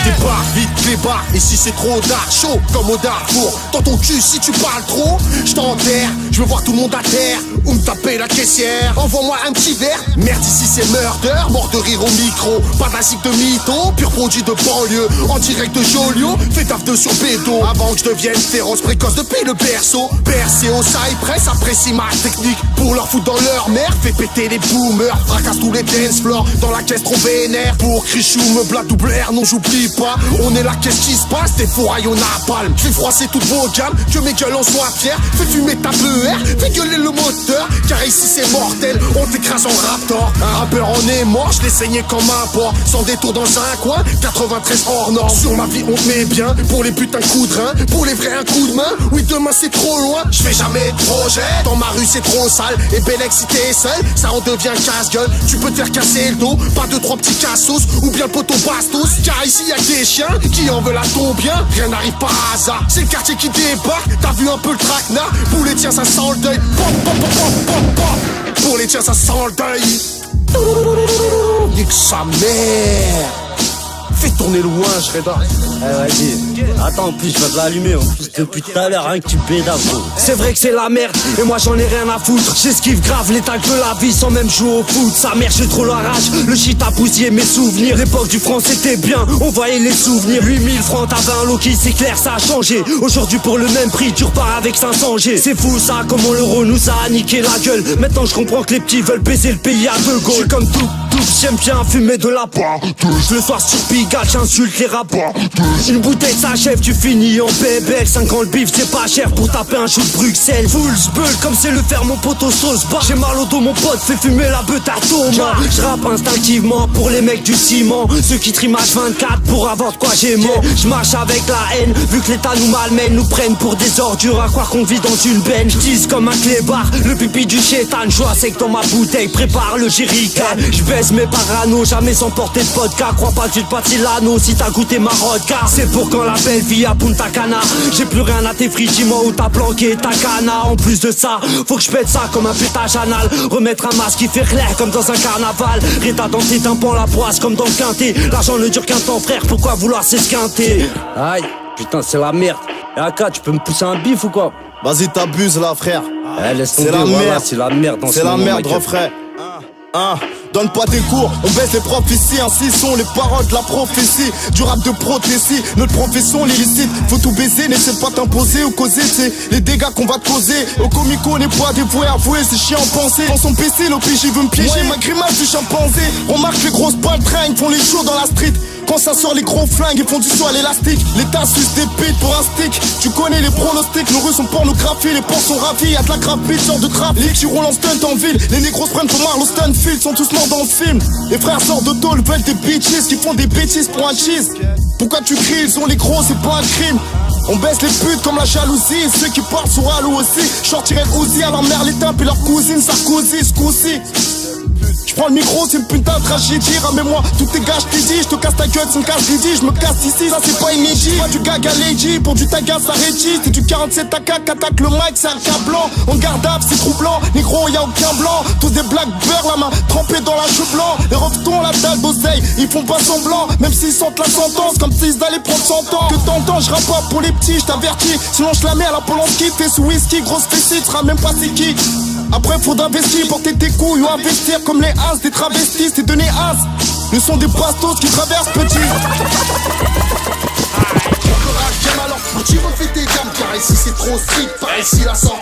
départ, vite clébard. Et si c'est trop dark, chaud comme au Darfour. Dans ton cul si tu parles trop, je t'enterre. Je veux voir tout le monde à terre ou me taper la caissière. Envoie-moi un petit verre. Merde, ici c'est murder, mort de rire au micro. Pas d'asique de mytho, pur produit de banlieue. En direct de Joliot, fais taf de sur bédo. Avant que je devienne féroce, précoce depuis le berceau. Percé au cypress, apprécie ma technique. Pour leur foutre dans leur mère, fais péter les boomers. Fracasse tous les dance floors, dans la caisse trop vénère. Pour Crichou, me blague double R, non j'oublie pas. On est là, qu'est-ce qui se passe? Des fourrailles au napalm. Fais froisser toutes vos gammes, que mes gueules en soient fiers. Fais fumer ta BR, fais gueuler le moteur. Car ici c'est mortel, on t'écrase en raptor. Un rappeur en est mort, je l'ai saigné comme un porc. Sans détour dans un coin, 93 hors norme. Sur ma vie on te met bien, pour les putains coup de rein. Pour les vrais un coup de main, oui demain c'est trop loin. Je fais jamais de projet, dans ma rue c'est trop sale. Et Bellex si t'es seul, ça en devient casse-gueule. Tu peux te faire casser le dos, pas deux trois petits cassos. Ou bien le poteau bastos, car ici y'a des chiens qui en veulent à ton bien. Rien n'arrive par hasard, c'est le quartier qui débarque. T'as vu un peu le traquenard, pour les tiens ça sent le deuil. Pour les tiens ça sent le deuil. Nique sa mère. Fais tourner loin, Shredder. Vas-y. Attends, en plus, je vais te l'allumer. En plus, depuis tout à l'heure, rien que tu pédaves, gros. C'est vrai que c'est la merde, et moi j'en ai rien à foutre. J'esquive grave les tags de la vie sans même jouer au foot. Sa mère, j'ai trop la rage, le shit a bousillé mes souvenirs. L'époque du franc c'était bien, on voyait les souvenirs. 8000 francs, t'avais un Loki, c'est clair, ça a changé. Aujourd'hui, pour le même prix, tu repars avec 500 G. C'est fou ça, comment l'euro nous a niqué la gueule. Maintenant, je comprends que les petits veulent baiser le pays à deux goals. J'suis comme tout, j'aime bien fumer de la poire. Le soir sur Pigalle, j'insulte les rapports. Une bouteille s'achève, tu finis en bébé. 5 ans le bif, c'est pas cher pour taper un shoot Bruxelles. Full sbull comme c'est le fer, mon poteau sauce bar. J'ai mal au dos, mon pote, fais fumer la beute à Thomas. J'rappe instinctivement pour les mecs du ciment. Ceux qui trimage 24 pour avoir de quoi j'aimant. J'marche avec la haine, vu que l'état nous malmène. Nous prennent pour des ordures, à croire qu'on vit dans une benne. J'tisse comme un clébard, le pipi du chétan. J'vois sec dans ma bouteille, prépare le jerrycan. J'baisse mes parano, jamais sans porter de vodka. Crois pas que tu te pâtis l'anneau si t'as goûté ma vodka. C'est pour quand la belle vie à Punta Cana. J'ai plus rien à tes frites, dis-moi où t'as planqué ta cana. En plus de ça, faut que je pète ça comme un pétage anal. Remettre un masque qui fait clair comme dans un carnaval. Réta dans tes tympans la poisse comme dans le quintet. L'argent ne dure qu'un temps frère, pourquoi vouloir s'esquinter? Aïe, putain, c'est la merde. Et Aka, tu peux me pousser un bif ou quoi? Vas-y t'abuses là frère. Laisse tomber, C'est la voilà, merde. c'est la merde dans ce C'est la moment, merde Michael. refrain. Donne pas tes cours, on baisse les profs ici. Ainsi sont les paroles de la prophétie. Du rap de prothésie, notre profession l'illicite. Faut tout baiser, n'essaie pas t'imposer ou causer. C'est les dégâts qu'on va te causer. Au comico, on n'est pas dévoué à avouer, c'est chiant à penser. Dans son PC, l'OPJ veut me piéger. Ma grimace du chimpanzé. Remarque les grosses balles tringues, font les jours dans la street. Quand ça sort les gros flingues, ils font du saut à l'élastique. L'État suce des pites pour un stick. Tu connais les pronostics, nos rues sont pornographiées. Les porcs sont ravis, y'a de la graphite, genre de trafic. Les qui roulent en stunt en ville, les négros se prennent pour Marlowe Stanfield. Sont tous morts dans le film. Les frères sortent de tôle, veulent des bitches qui font des bêtises pour un cheese. Pourquoi tu cries, ils sont les gros, c'est pas un crime. On baisse les putes comme la jalousie. Et ceux qui parlent sur Halo aussi. J'sortirai le Uzi à leur mère, les tapes et leur cousine Sarkozy, ce coup-ci. J'prends le micro, c'est une putain de tragédie. Ramène-moi tous tes gars, j't'ai dit. J'te casse ta gueule, c'est une casse dédiée. J'me casse ici, ça c'est pas inédit. Pas du gaga lady, pour du taga ça rédit. C'est du 47 AK qu'attaque le mic, c'est un cas blanc. On garde up, c'est troublant. Négro, y'a aucun blanc. Tous des black beurre, la main trempée dans la cheveux blanc. Les revetons, la dalle d'oseille, ils font pas semblant. Même s'ils sentent la sentence, comme s'ils allaient prendre 100 ans. Que t'entends, j'rappe pas pour les petits, j't'avertis. Sinon j'la mets à la Polanski, fais sous whisky, grosse fessée, t'seras même pas c'est qui. Après faudra investir, porter tes couilles ou investir comme les as des travestis, c'est donner as. Le son des bastos qui traversent petit. Alors tu refais tes gammes car ici c'est trop strict. Par ici la sorte